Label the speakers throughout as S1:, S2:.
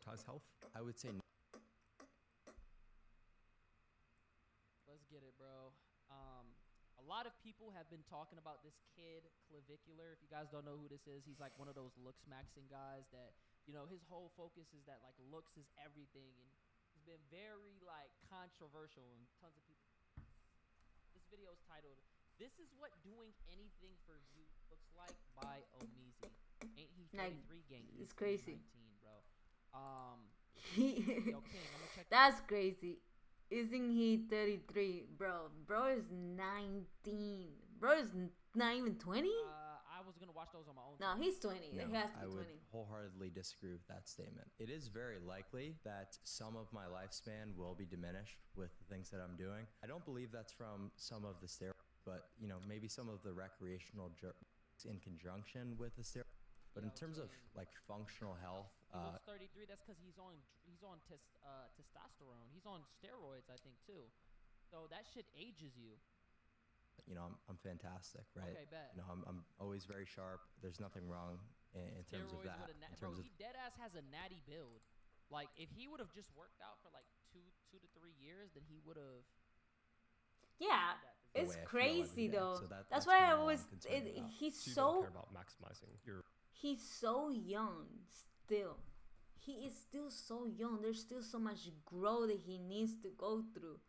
S1: prioritize health?
S2: I would say
S3: Let's get it, bro. A lot of people have been talking about this kid, Clavicular. If you guys don't know who this is, he's like one of those looks maxing guys that, you know, his whole focus is that like looks is everything, and he's been very like controversial, and tons of people. This video is titled "This is what doing anything for you looks like" by Omizi. Ain't he 33 gang?
S4: It's crazy.
S3: 19, bro. Yo, King, I'm gonna check.
S4: That's crazy. Isn't he 33? Bro is 19. Bro is not even 20?
S3: I was gonna watch those on my own.
S4: No, he's 20.
S2: no,
S4: He has to
S2: I
S4: be
S2: would
S4: 20.
S2: wholeheartedly disagree with that statement. It is very likely that some of my lifespan will be diminished with the things that I'm doing. I don't believe that's from some of the steroids, but you know, maybe some of the recreational drugs in conjunction with the steroids. But in terms of like functional health,
S3: he was 33. That's because he's on testosterone. He's on steroids, I think, too. So that shit ages you.
S2: you know, I'm fantastic, right?
S3: Okay, bet.
S2: You know, I'm always very sharp. There's nothing wrong in terms of
S3: Steroids
S2: that.
S3: with a
S2: In terms
S3: bro,
S2: of
S3: he dead ass has a natty build. Like if he would have just worked out for like two to 3 years, then he would have.
S4: Yeah,
S2: The
S4: it's
S2: way I feel
S4: crazy
S2: every day.
S4: though.
S2: So
S4: that's
S2: that's
S4: why
S2: kinda
S4: I
S2: all I'm
S4: always.
S2: concerned about.
S4: He's
S1: So you don't care
S4: so
S1: about maximizing your
S4: he's so young still. He is still so young. There's still so much growth that he needs to go through.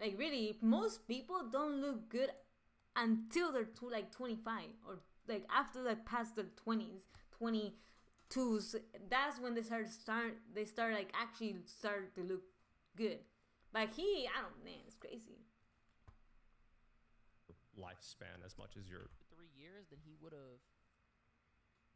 S4: Like really, most people don't look good until they're 25 or like after they pass their 20s, 22s. That's when they start like actually start to look good. Like I don't, man, it's crazy.
S1: lifespan as much as your
S3: 3 years, then he would have.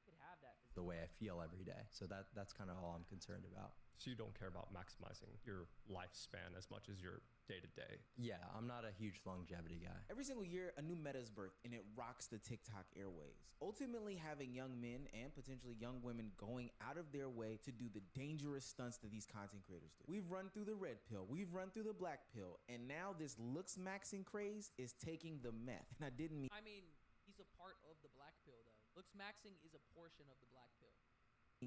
S3: Could have that.
S2: the way I feel every day. So that's kind of all I'm concerned about.
S1: so you don't care about maximizing your lifespan as much as your day-to-day.
S2: Yeah, I'm not a huge longevity guy.
S5: Every single year, a new meta is birthed, and it rocks the TikTok airways. Ultimately, having young men and potentially young women going out of their way to do the dangerous stunts that these content creators do. We've run through the red pill, we've run through the black pill, and now this looks maxing craze is taking the meth. And I didn't mean
S3: I mean, he's a part of the black pill, though. Looks maxing is a portion of the black pill.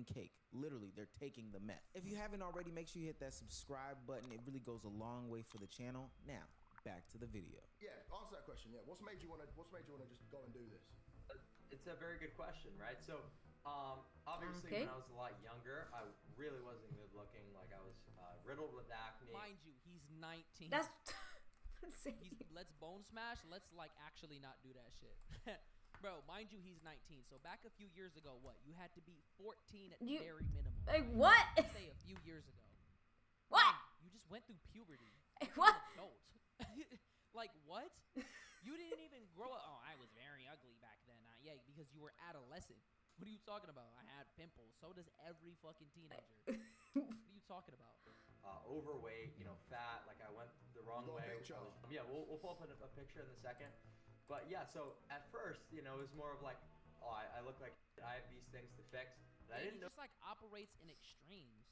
S5: cake. Literally, they're taking the meth. If you haven't already, make sure you hit that subscribe button. It really goes a long way for the channel. Now, back to the video.
S6: Yeah, answer that question. Yeah, what's made you wanna just go and do this?
S7: It's a very good question, right? So, obviously,
S4: Okay.
S7: when I was a lot younger, I really wasn't good looking. Like I was riddled with acne.
S3: Mind you, he's 19.
S4: That's
S3: Let's bone smash. Let's like actually not do that shit. Bro, mind you, he's 19. So back a few years ago, what? You had to be 14 at the very minimum.
S4: like
S3: right?
S4: what?
S3: Let's say a few years ago.
S4: What?
S3: You just went through puberty.
S4: What?
S3: You're an adult. Like what? You didn't even grow up. Oh, I was very ugly back then. Yeah, because you were adolescent. What are you talking about? I had pimples. So does every fucking teenager. What are you talking about?
S7: Overweight, you know, fat. Like I went the wrong
S6: You got a
S7: way.
S6: picture?
S7: Yeah, we'll pull up a picture in a second. But yeah, so at first, you know, it was more of like, oh, I look like I have these things to fix. And I
S3: And
S7: didn't
S3: he
S7: know
S3: just like operates in extremes.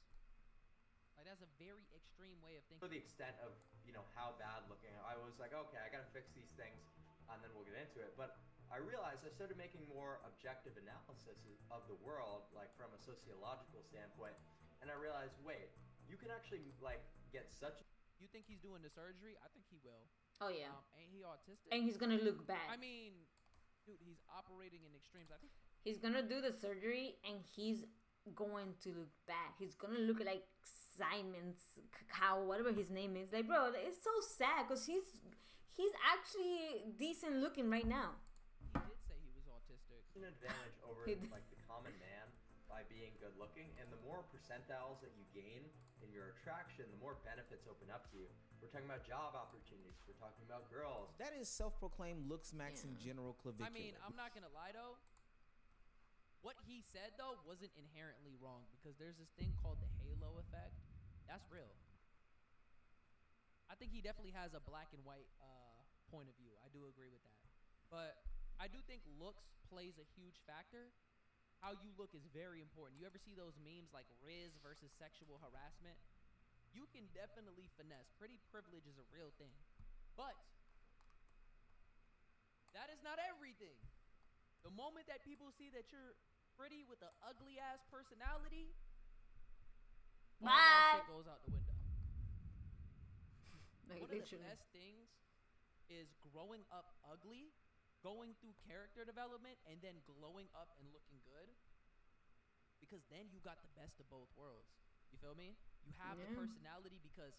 S3: Like that's a very extreme way of thinking.
S7: the extent of, you know, how bad looking. I was like, okay, I gotta fix these things, and then we'll get into it. But I realized I started making more objective analysis of the world, like from a sociological standpoint, and I realized, wait, you can actually like get such.
S3: You think he's doing the surgery? I think he will.
S4: Oh yeah.
S3: Ain't he autistic?
S4: And he's gonna look bad.
S3: I mean, dude, he's operating in extremes. I think
S4: He's gonna do the surgery and he's going to look bad. He's gonna look like Simon's cow, whatever his name is. Like, bro, it's so sad because he's actually decent looking right now.
S3: he did say he was autistic.
S7: An advantage over like the common man by being good looking, and the more percentiles that you gain in your attraction, the more benefits open up to you. We're talking about job opportunities, we're talking about girls.
S5: That is self-proclaimed looks maxing General Clavicular.
S3: I mean, I'm not gonna lie though. What he said though wasn't inherently wrong because there's this thing called the halo effect. That's real. I think he definitely has a black and white point of view. I do agree with that. But I do think looks plays a huge factor. How you look is very important. You ever see those memes like Riz versus sexual harassment? You can definitely finesse. Pretty privilege is a real thing. But that is not everything. The moment that people see that you're pretty with an ugly ass personality, one of the
S4: Literally.
S3: best things is growing up ugly, going through character development, and then glowing up and looking good. Because then you got the best of both worlds. You feel me? You have the
S4: Yeah.
S3: personality because,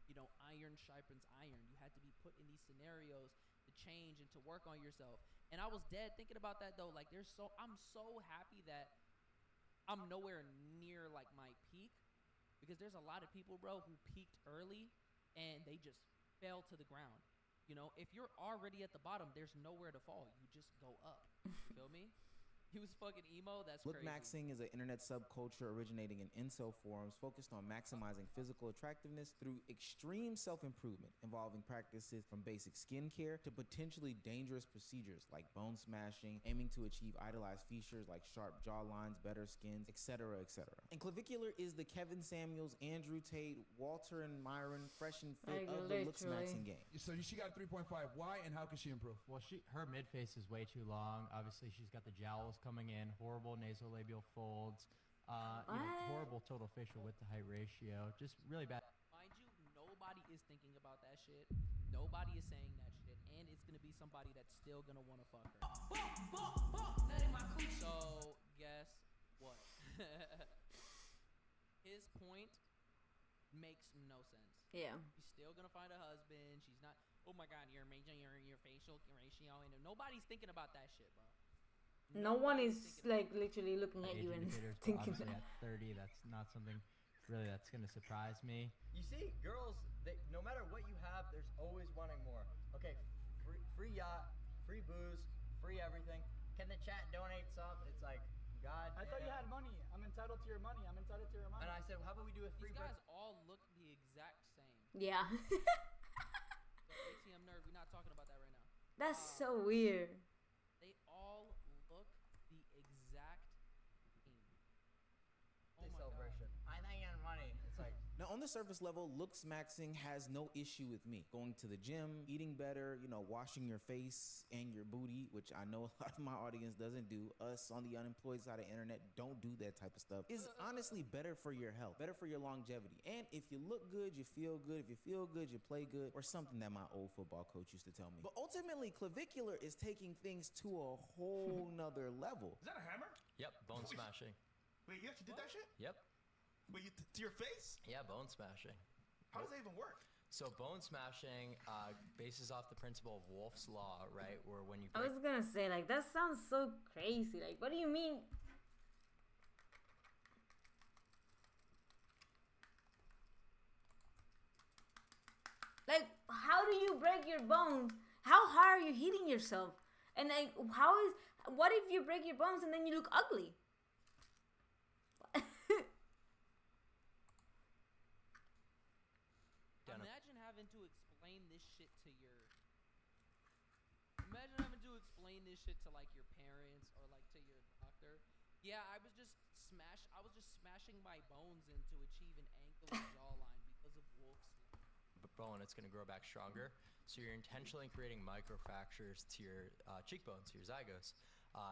S3: you know, iron sharpens iron. You had to be put in these scenarios to change and to work on yourself. And I was dead thinking about that though. Like I'm so happy that I'm nowhere near like my peak, because there's a lot of people, bro, who peaked early and they just fell to the ground. You know, if you're already at the bottom, there's nowhere to fall. You just go up. You feel me? He was fucking emo. That's
S5: Look
S3: crazy.
S5: maxing is an internet subculture originating in incel forums focused on maximizing physical attractiveness through extreme self-improvement, involving practices from basic skincare to potentially dangerous procedures like bone smashing, aiming to achieve idolized features like sharp jawlines, better skins, etc., etc. And Clavicular is the Kevin Samuels, Andrew Tate, Walter and Myron fresh and fit
S4: Like,
S5: of the looks
S4: literally.
S5: maxing game.
S8: So she got 3.5. Why and how can she improve?
S9: Well, her mid face is way too long. Obviously, she's got the jowls coming in, horrible nasolabial folds, horrible total facial width to height ratio, just really bad.
S3: Mind you, nobody is thinking about that shit. Nobody is saying that shit. And it's going to be somebody that's still going to want to fuck her. So, guess what? His point makes no sense.
S4: Yeah.
S3: She's still going to find a husband. She's not, oh my God, your facial ratio. And nobody's thinking about that shit, bro.
S4: No one
S3: Nobody's
S4: is
S3: thinking
S4: like literally looking at
S9: Age
S4: you and
S9: indicators, but
S4: thinking
S9: obviously
S4: that.
S9: at 30, that's not something really that's going to surprise me.
S10: You see, girls, no matter what you have, there's always wanting more. Okay, free yacht, free booze, free everything. Can the chat donate some? It's like, God.
S11: I thought you had money. I'm entitled to your money. I'm entitled to your money.
S10: And I said, well, how about we do a free
S3: These guys
S10: break-
S3: all look the exact same.
S4: Yeah.
S3: So ATM nerd, we're not talking about that right now.
S4: That's so weird.
S3: They all look the exact same. Oh my
S10: celebration. I think you had money. It's like,
S5: Now, on the surface level, looks maxing has no issue with me. Going to the gym, eating better, washing your face and your booty, which I know a lot of my audience doesn't do. Us on the unemployed side of the internet don't do that type of stuff. Is honestly better for your health, better for your longevity. And if you look good, you feel good. If you feel good, you play good, or something that my old football coach used to tell me. But ultimately, Clavicular is taking things to a whole nother level.
S8: Is that a hammer?
S12: Yep, bone smashing.
S8: Wait, you actually did that shit?
S12: Yep.
S8: Wait, to your face?
S12: Yeah, bone smashing.
S8: How does that even work?
S12: So bone smashing bases off the principle of Wolff's Law, right? Where when you
S4: I
S12: break
S4: was gonna say, like, that sounds so crazy. Like, what do you mean? Like, how do you break your bones? How hard are you hitting yourself? And like, what if you break your bones and then you look ugly?
S3: Imagine having to explain this shit to your. Imagine having to explain this shit to like your parents or like to your doctor. Yeah, I was just smashing my bones in to achieve an angular jawline because of Wolff's Law.
S12: bone, it's going to grow back stronger. So you're intentionally creating microfractures to your cheekbones, to your zygos,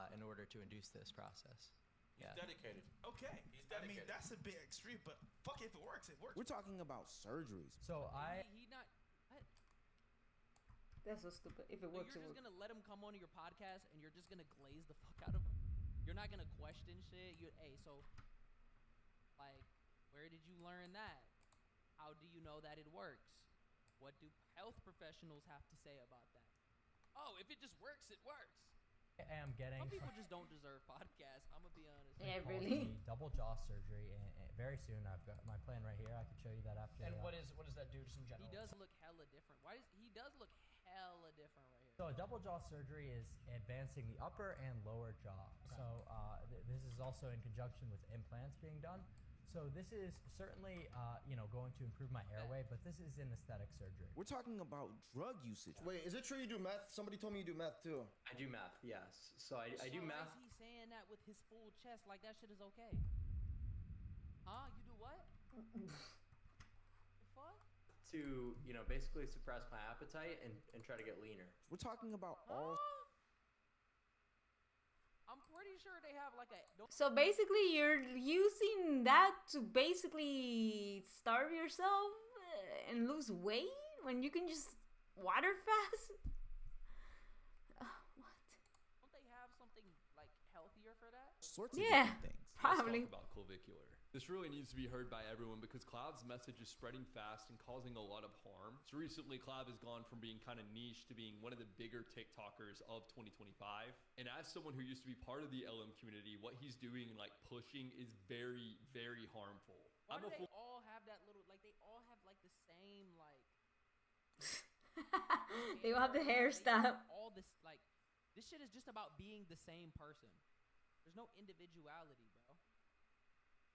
S12: in order to induce this process.
S13: He's dedicated.
S8: Okay.
S13: He's
S8: I mean,
S13: dedicated.
S8: that's a bit extreme, but fuck it, if it works, it works.
S5: We're talking about surgeries.
S9: So
S3: He not. What?
S4: That's so stupid. If it
S3: Like,
S4: works,
S3: you're
S4: it
S3: just
S4: works.
S3: gonna let him come onto your podcast and you're just gonna glaze the fuck out of him. You're not gonna question shit. So, like, where did you learn that? How do you know that it works? What do health professionals have to say about that? Oh, if it just works, it works.
S9: I am getting
S3: Some people just don't deserve podcasts. I'm gonna be honest.
S4: Yeah,
S9: called
S4: really?
S9: the double jaw surgery, and very soon. I've got my plan right here. I can show you that after.
S11: And what does that do just in general?
S3: He does look hella different. He does look hella different right here.
S9: So a double jaw surgery is advancing the upper and lower jaw.
S11: Okay.
S9: So this is also in conjunction with implants being done. So this is certainly, going to improve my airway, but this is an aesthetic surgery.
S5: We're talking about drug usage.
S6: Wait, is it true you do meth? Somebody told me you do meth too.
S7: I do math, yes. So I do
S3: So
S7: math.
S3: Why is he saying that with his full chest like that shit is okay? Huh? You do what? The fuck?
S7: To basically suppress my appetite and try to get leaner.
S5: We're talking about all.
S3: I'm pretty sure they have like a.
S4: So basically, you're using that to basically starve yourself and lose weight when you can just water fast? What?
S3: Don't they have something like healthier for that?
S5: Sorts of
S4: Yeah,
S5: different things.
S4: probably.
S1: Let's talk about Clavicular. This really needs to be heard by everyone because Clav's message is spreading fast and causing a lot of harm. So recently, Clav has gone from being kind of niche to being one of the bigger TikTokers of 2025. And as someone who used to be part of the LM community, what he's doing and like pushing is very, very harmful.
S3: Why do they all have that little, like, they all have like the same, like,
S4: They all have the hairstyle.
S3: all this, like, this shit is just about being the same person. There's no individuality, bro.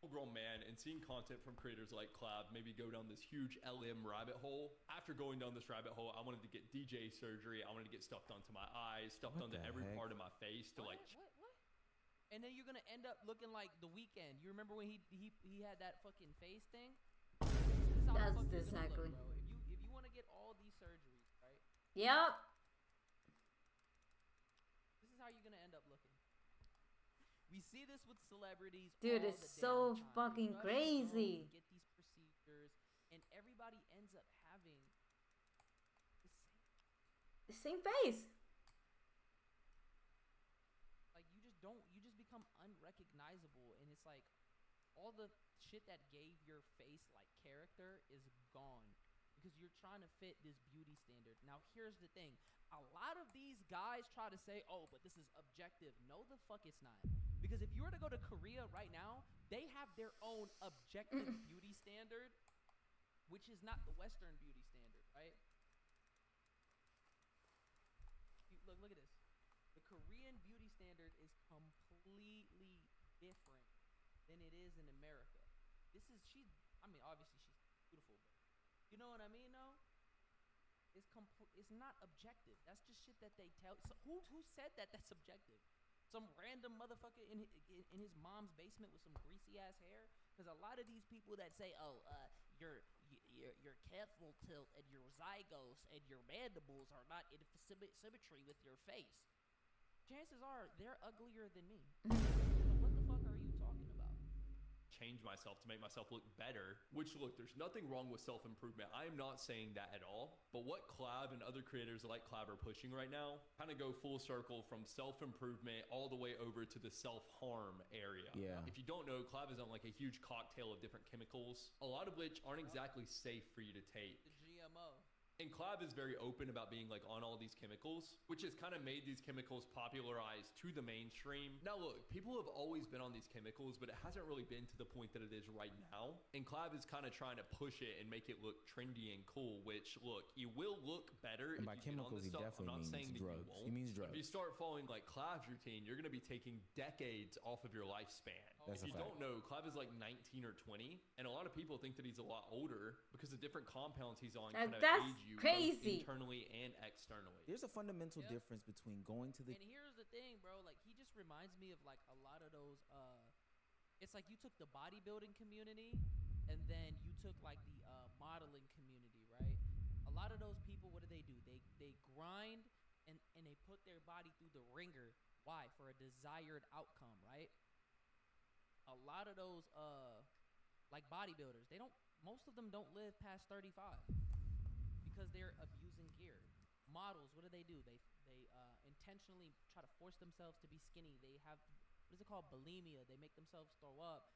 S1: Grown man and seeing content from creators like Clav maybe go down this huge LM rabbit hole. After going down this rabbit hole, I wanted to get DJ surgery. I wanted to get stuff done to my eyes, stuff done to every part of my face to like.
S3: What? And then you're gonna end up looking like The Weeknd. You remember when he had that fucking face thing? This is how the fuck you're gonna
S4: exactly.
S3: look, bro. If you want to get all these surgeries, right?
S4: Yep.
S3: This is how you're gonna end up looking. We see this with celebrities.
S4: Dude,
S3: all
S4: it's
S3: the
S4: so
S3: damn time.
S4: fucking
S3: They rush to go
S4: crazy.
S3: and get these procedures, and everybody ends up having
S4: The same face.
S3: like you just become unrecognizable, and it's like all the shit that gave your face like character is gone because you're trying to fit this beauty standard. Now here's the thing, a lot of these guys try to say, oh, but this is objective. No, the fuck it's not. Because if you were to go to Korea right now, they have their own objective beauty standard, which is not the Western beauty standard, right? Look at this. The Korean beauty standard is completely different than it is in America. Obviously she's beautiful, but you know what I mean, though? It's not objective. That's just shit that they tell. So who said that that's objective? Some random motherfucker in his mom's basement with some greasy ass hair? Because a lot of these people that say, oh, your capsule tilt and your zygos and your mandibles are not in symmetry with your face. Chances are they're uglier than me. So what the fuck are you talking about?
S1: Change myself to make myself look better, which look, there's nothing wrong with self-improvement. I am not saying that at all. But what Clav and other creators like Clav are pushing right now kind of go full circle from self-improvement all the way over to the self-harm area.
S5: Yeah.
S1: If you don't know, Clav is on like a huge cocktail of different chemicals, a lot of which aren't exactly safe for you to take.
S3: The GMO.
S1: And Clav is very open about being like on all these chemicals, which has kind of made these chemicals popularized to the mainstream. Now look, people have always been on these chemicals, but it hasn't really been to the point that it is right now. And Clav is kind of trying to push it and make it look trendy and cool, which look, you will look better
S5: And
S1: if
S5: by
S1: you get on
S5: chemicals,
S1: this
S5: he
S1: stuff.
S5: definitely
S1: I'm not
S5: means
S1: saying that
S5: drugs.
S1: you won't.
S5: He means drugs.
S1: If you start following like Clav's routine, you're going to be taking decades off of your lifespan.
S5: That's
S1: if
S5: a
S1: you
S5: fact.
S1: don't know, Clav is like 19 or 20, and a lot of people think that he's a lot older because the different compounds he's on kind of
S4: That's
S1: age you both
S4: crazy.
S1: internally and externally.
S5: There's a fundamental difference between going to the.
S3: And here's the thing, bro. Like, he just reminds me of like a lot of those. It's like you took the bodybuilding community, and then you took like the modeling community, right? A lot of those people, what do? They grind and they put their body through the ringer. Why? For a desired outcome, right? A lot of those like bodybuilders, most of them don't live past 35 because they're abusing gear. Models, what do? They intentionally try to force themselves to be skinny. They have, what is it called, bulimia. They make themselves throw up.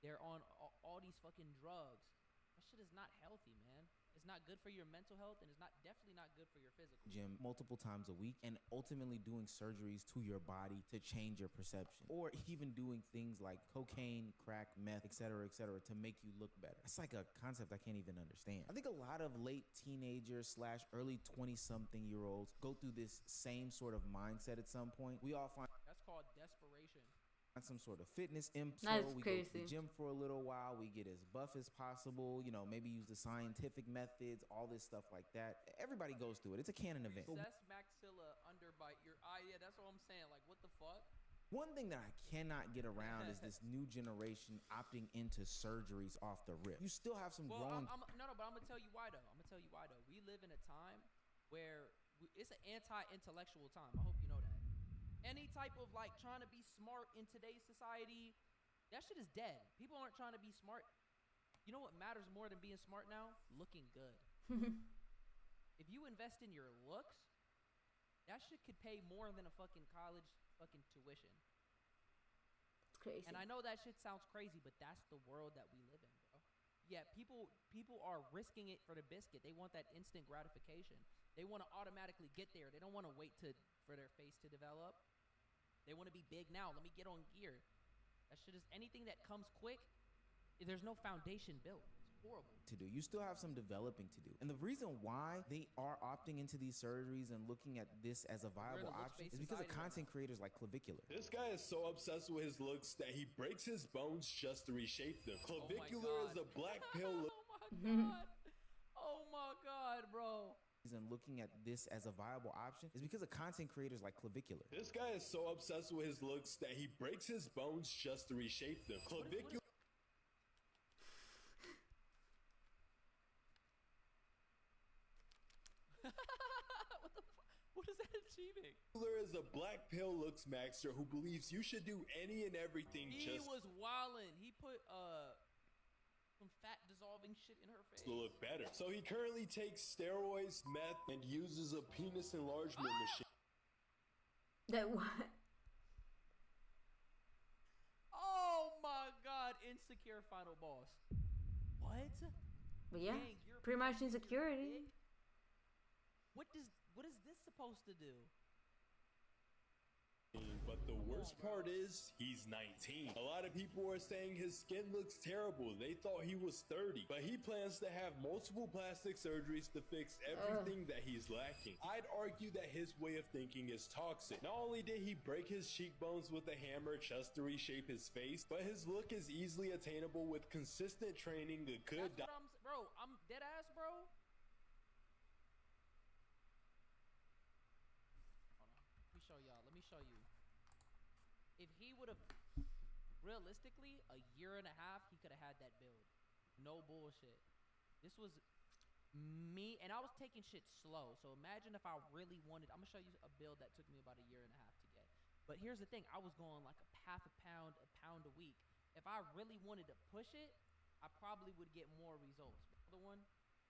S3: They're on all these fucking drugs. That shit is not healthy, man. It's not good for your mental health, and it's definitely not good for your physical.
S5: Gym multiple times a week and ultimately doing surgeries to your body to change your perception, or even doing things like cocaine, crack, meth, etc., to make you look better. It's like a concept I can't even understand. I think a lot of late teenagers / early 20-something-year-olds go through this same sort of mindset at some point. We all find
S3: That's called desperation.
S5: some sort of fitness info.
S4: That's
S5: We go to
S4: crazy.
S5: the gym for a little while. We get as buff as possible. You know, maybe use the scientific methods, all this stuff like that. Everybody goes through it. It's a canon event.
S3: Recess maxilla underbite your eye. Yeah, that's what I'm saying. Like, what the fuck?
S5: One thing that I cannot get around is this new generation opting into surgeries off the rip. You still have some growing.
S3: But I'm gonna tell you why though. We live in a time where it's an anti-intellectual time. I hope you know that. Any type of like trying to be smart in today's society, that shit is dead. People aren't trying to be smart. You know what matters more than being smart now? Looking good. If you invest in your looks, that shit could pay more than a fucking college fucking tuition.
S4: It's crazy.
S3: And I know that shit sounds crazy, but that's the world that we live in, bro. Yeah, people are risking it for the biscuit. They want that instant gratification. They want to automatically get there. They don't want to wait for their face to develop. They want to be big now. Let me get on gear. That shit is anything that comes quick. There's no foundation built. It's horrible.
S5: To do. You still have some developing to do. And the reason why they are opting into these surgeries and looking at this as a viable option is because of content creators like Clavicular.
S13: This guy is so obsessed with his looks that he breaks his bones just to reshape them. Clavicular is a black pill.
S3: Oh my god, bro.
S5: And looking at this as a viable option is because of content creators like Clavicular.
S13: This guy is so obsessed with his looks that he breaks his bones just to reshape them. Clavicular.
S3: What is that achieving?
S13: Clavicular is a black pill looks maxer who believes you should do any and everything
S3: He was wildin'. He put some fat dissolving shit in her face
S13: to look better. So he currently takes steroids, meth, and uses a penis enlargement machine.
S4: That what?
S3: Oh my god, insecure final boss. What?
S4: But yeah,
S3: Dang,
S4: pretty much insecurity.
S3: What is this supposed to do?
S13: But the worst part is, he's 19. A lot of people are saying his skin looks terrible. They thought he was 30. But he plans to have multiple plastic surgeries to fix everything that he's lacking. I'd argue that his way of thinking is toxic. Not only did he break his cheekbones with a hammer just to reshape his face, but his look is easily attainable with consistent training, a good diet.
S3: Bro, I'm dead ass, bro. Let me show y'all. Let me show you. If he would have, realistically, a year and a half, he could have had that build. No bullshit. This was me, and I was taking shit slow. So imagine if I really wanted, I'm going to show you a build that took me about a year and a half to get. But here's the thing. I was going like a pound a week. If I really wanted to push it, I probably would get more results. The other one,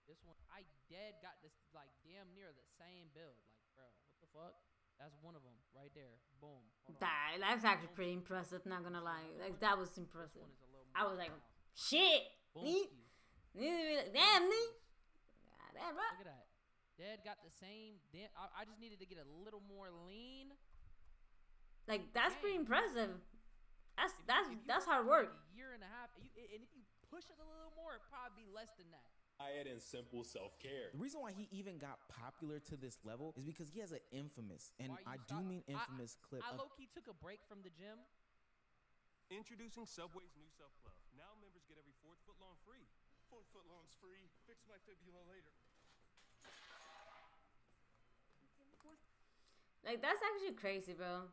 S3: this one, I dead got this like damn near the same build. Like, bro, what the fuck? That's one of them right there. Boom.
S4: That's actually pretty impressive. Not gonna lie, like that was impressive. I was like, shit. Damn, me. Damn, bro.
S3: Look at that. Dad got the same. Damn, I just needed to get a little more lean.
S4: Like that's pretty impressive. That's hard work.
S3: Like a year and a half, and if you push it a little more, it'd probably be less than that.
S13: Diet and simple self-care.
S5: The reason why he even got popular to this level is because he has an infamous, and I do mean infamous, clip.
S3: I low-key took a break from the gym.
S14: Introducing Subway's new Sub Club. Now members get every 4th foot long free.
S8: 4th foot long's free. Fix my fibula later.
S4: Like that's actually crazy, bro.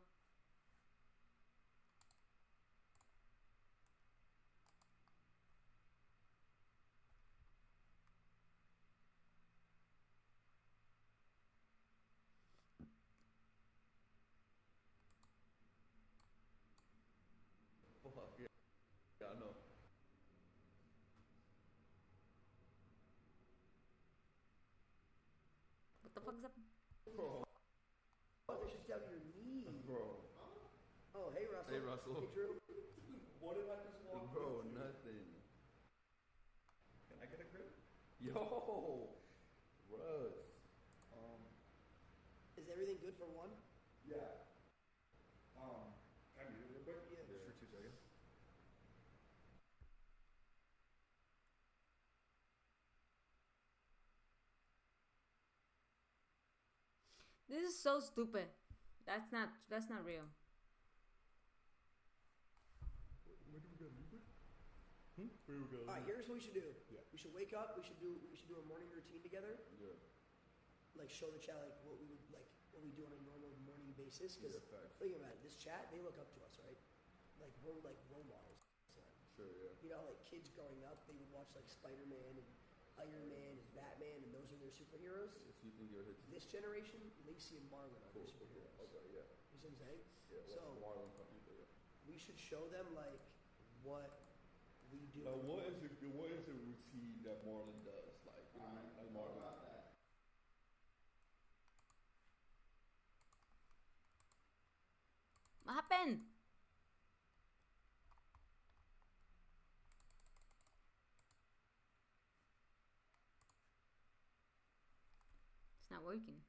S1: Yeah, I know.
S4: What the fuck is up?
S6: Bro. Oh, they should down your knee.
S1: Bro.
S6: Oh, hey, Russell.
S1: Hey, Russell.
S6: Hey, Drew.
S1: What did I just walk Bro, nothing. Can I get a grip? Yo! Russ.
S6: Is everything good for one?
S1: Yeah. Can I mute it real quick?
S6: Yeah.
S1: Just for 2 seconds.
S4: This is so stupid. That's not real.
S1: Where do we go? Where do we go?
S6: All right, here's what we should do.
S1: Yeah.
S6: We should wake up. We should do a morning routine together.
S1: Yeah.
S6: Like show the chat like what we do on a normal morning basis. Because
S1: Yeah, facts.
S6: think about it, this chat they look up to us, right? Like we're like role models.
S1: Sure, yeah.
S6: You know, like kids growing up, they would watch like Spider-Man and Iron Man and Batman, and those are their superheroes.
S1: So you think you're hits?
S6: This generation, Lacey and Marlon are their superheroes.
S1: Okay, yeah.
S6: You see what I'm saying?
S1: Yeah,
S6: So
S1: Marlon puppy, but yeah.
S6: we should show them like what we do.
S1: What is it
S4: in. It's not working.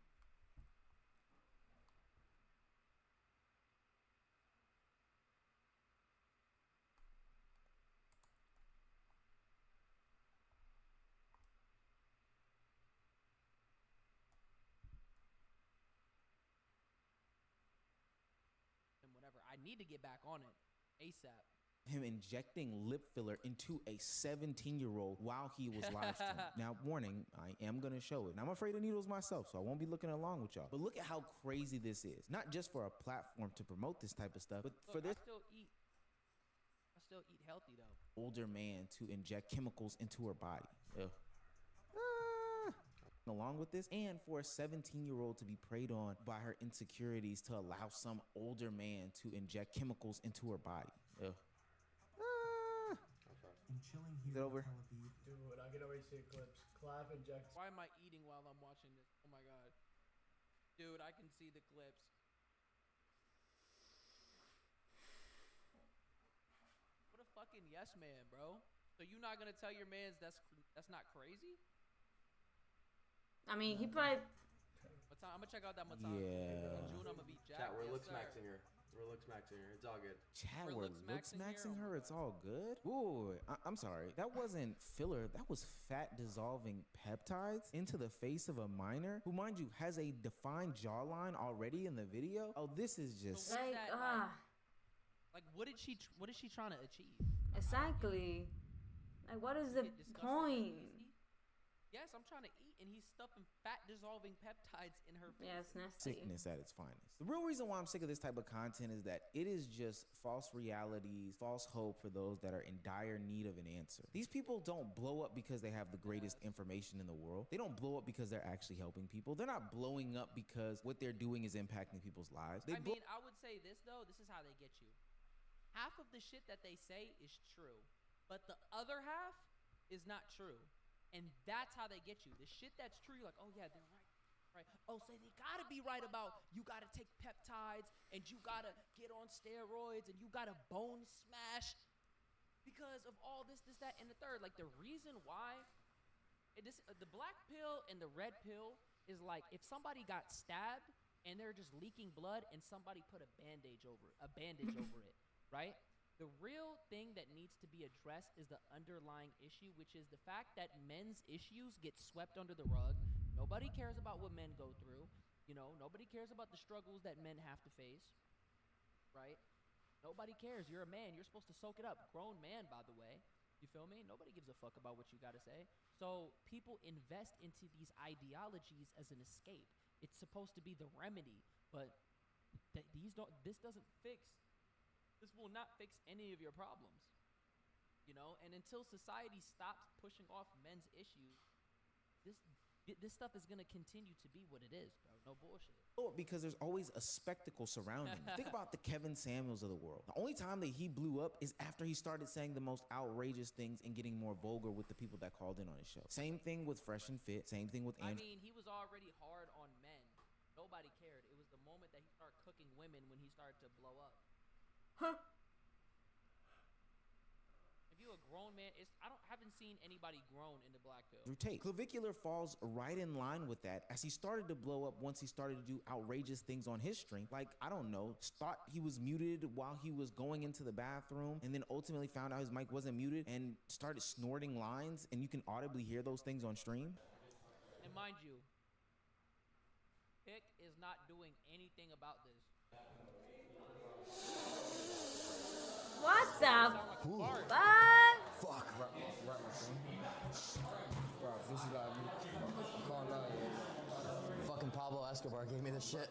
S3: And whatever. I need to get back on it ASAP.
S5: Him injecting lip filler into a 17-year-old while he was live streaming. Now, warning, I am going to show it. And I'm afraid of needles myself, so I won't be looking along with y'all. But look at how crazy this is. Not just for a platform to promote this type of stuff, but
S3: Look,
S5: for this
S3: I still eat healthy though.
S5: older man to inject chemicals into her body. Ugh. Along with this, and for a 17-year-old to be preyed on by her insecurities to allow some older man to inject chemicals into her body. Ugh. Is it over?
S11: Dude, I can already see clips. Clav injects.
S3: Why am I eating while I'm watching this? Oh my god. Dude, I can see the clips. What a fucking yes man, bro. So you not gonna tell your mans that's not crazy?
S4: I mean, he probably.
S3: I'm gonna check out that Matana.
S5: Yeah.
S3: In June, I'm gonna be Jack.
S7: Chat, we're
S3: yes,
S7: looks
S3: sir.
S7: maxing her. We're looks maxing her. It's all good.
S5: Chat,
S3: We're
S5: we're
S3: looks
S5: looks
S3: maxing
S5: maxing
S3: here? Oh
S5: her.
S3: my
S5: It's all good. Ooh, I'm sorry. That wasn't filler. That was fat dissolving peptides into the face of a minor who, mind you, has a defined jawline already in the video. Oh, this is just.
S3: So what is
S4: Like,
S3: that, like what is she trying to achieve?
S4: Exactly. Like, what is the
S3: Get disgusted
S4: point?
S3: and easy? Yes, I'm trying to eat, and he's stuffing fat dissolving peptides in her face.
S4: Yeah, it's nasty.
S5: Sickness at its finest. The real reason why I'm sick of this type of content is that it is just false realities, false hope for those that are in dire need of an answer. These people don't blow up because they have the greatest information in the world. They don't blow up because they're actually helping people. They're not blowing up because what they're doing is impacting people's lives.
S3: I mean, I would say this though. This is how they get you. Half of the shit that they say is true, but the other half is not true. And that's how they get you. The shit that's true, you're like, oh yeah, they're right. Oh, so they gotta be right about you gotta take peptides and you gotta get on steroids and you gotta bone smash because of all this, that, and the third. Like the reason why the black pill and the red pill is like if somebody got stabbed and they're just leaking blood and somebody put a bandage over it, right? The real thing that needs to be addressed is the underlying issue, which is the fact that men's issues get swept under the rug. Nobody cares about what men go through. You know, nobody cares about the struggles that men have to face, right? Nobody cares. You're a man. You're supposed to soak it up. Grown man, by the way. You feel me? Nobody gives a fuck about what you got to say. So people invest into these ideologies as an escape. It's supposed to be the remedy, but this doesn't fix. This will not fix any of your problems, you know. And until society stops pushing off men's issues, this stuff is gonna continue to be what it is, bro. No bullshit.
S5: Oh, because there's always a spectacle surrounding it. Think about the Kevin Samuels of the world. The only time that he blew up is after he started saying the most outrageous things and getting more vulgar with the people that called in on his show. Same thing with Fresh and Fit. Same thing with
S3: I
S5: Andrew.
S3: mean, he was already hard on men. Nobody cared. It was the moment that he started cooking women when he started to blow up.
S4: Huh?
S3: If you a grown man, haven't seen anybody grown in the black pill.
S5: Through Tate. Clavicular falls right in line with that as he started to blow up once he started to do outrageous things on his stream. Like, I don't know, thought he was muted while he was going into the bathroom and then ultimately found out his mic wasn't muted and started snorting lines and you can audibly hear those things on stream.
S3: And mind you, Pick is not doing anything about this.
S4: What the
S3: fuck?
S15: Fuck. Right, bro, this is like me. I'm calling out.
S12: Fucking Pablo Escobar gave me this shit.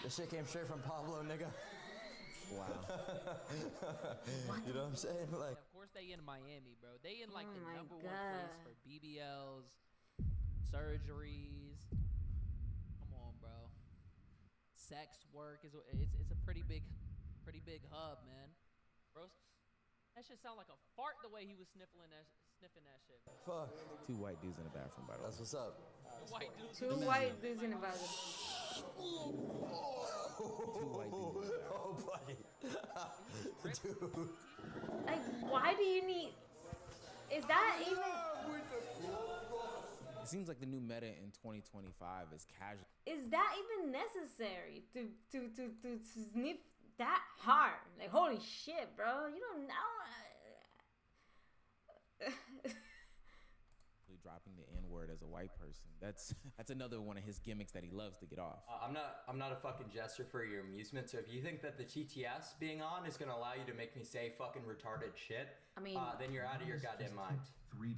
S12: This shit came straight from Pablo, nigga.
S5: Wow.
S12: You know what I'm saying? Like,
S3: Of course they in Miami, bro. They in like
S4: Oh
S3: the
S4: my
S3: number one
S4: God.
S3: place for BBLs, surgeries. Come on, bro. Sex work is it's a pretty big hub, man. Bro, that shit sound like a fart the way he was sniffing that shit.
S12: fuck.
S5: Two white dudes in the bathroom, by the way.
S12: That's what's up.
S3: White dudes.
S4: Two white dudes in a bathroom.
S5: white dudes.
S12: Oh, buddy. Dude.
S4: Like, why do you need? Is that even?
S5: It seems like the new meta in 2025 is casual.
S4: Is that even necessary to sniff that hard? Like, holy shit, bro! You don't know.
S5: Dropping the N-word as a white person. That's another one of his gimmicks that he loves to get off.
S7: I'm not a fucking jester for your amusement. So if you think that the TTS being on is gonna allow you to make me say fucking retarded shit,
S4: I mean,
S7: then you're out of your goddamn mind.
S16: $3.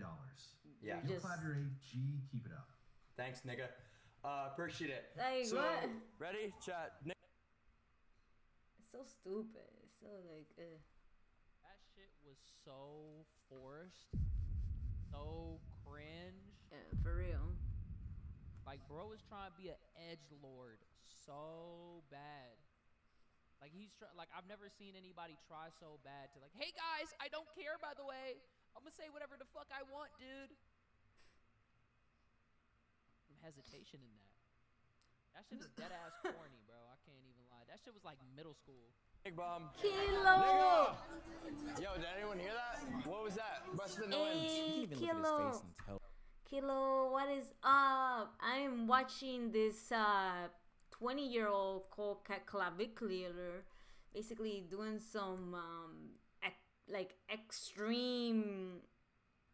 S7: Yeah.
S16: You'll clap your AG. Keep it up.
S7: Thanks, nigga. Appreciate it.
S4: Like,
S12: So,
S4: what?
S12: ready? Chat.
S4: It's so stupid. It's so like.
S3: That shit was so forced, so cringe.
S4: Yeah, for real.
S3: Like, bro was trying to be an edge lord so bad. Like, like, I've never seen anybody try so bad to like, hey guys, I don't care, by the way. I'm gonna say whatever the fuck I want, dude. Some hesitation in that. That shit is dead ass corny, bro. I can't even lie. That shit was like middle school.
S12: Big bomb.
S4: Kilo!
S12: Yo, did anyone hear that? What was that? Busted in the wind.
S4: Hey,
S5: You can even look at his face and tell.
S4: Kilo, what is up? I'm watching this 20-year-old called Clavicular, basically doing some like extreme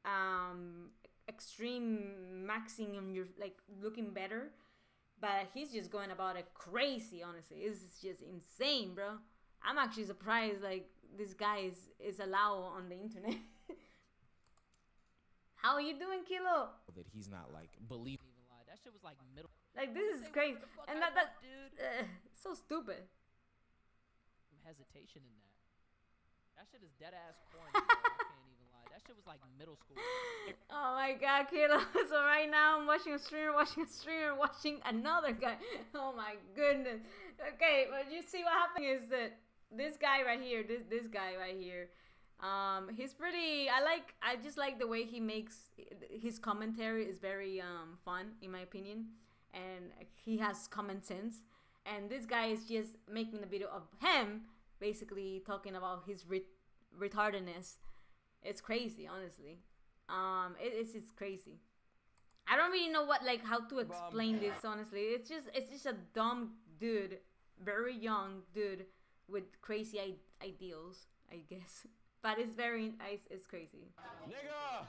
S4: maxing on your, like, looking better, but he's just going about it crazy. Honestly, it's just insane, bro. I'm actually surprised like this guy is allowed on the internet. How are you doing, Kilo?
S5: That he's not like believe.
S3: Even lie. That shit was like middle.
S4: Like, this is crazy, and that
S3: dude.
S4: So stupid.
S3: Some hesitation in that. That shit is dead ass corny, bro. I can't even lie. That shit was like middle school.
S4: Oh my god, Kilo. So right now I'm watching a streamer, watching another guy. Oh my goodness. Okay, but you see what happened is that this guy right here, this guy right here, he's pretty, I just like the way he makes his commentary is very fun, in my opinion, and he has common sense. And this guy is just making a video of him basically talking about his retardedness. It's crazy, honestly. It's crazy. I don't really know how to explain this, honestly. It's just a dumb dude, very young dude with crazy ideals, I guess. But it's crazy.
S12: Nigga!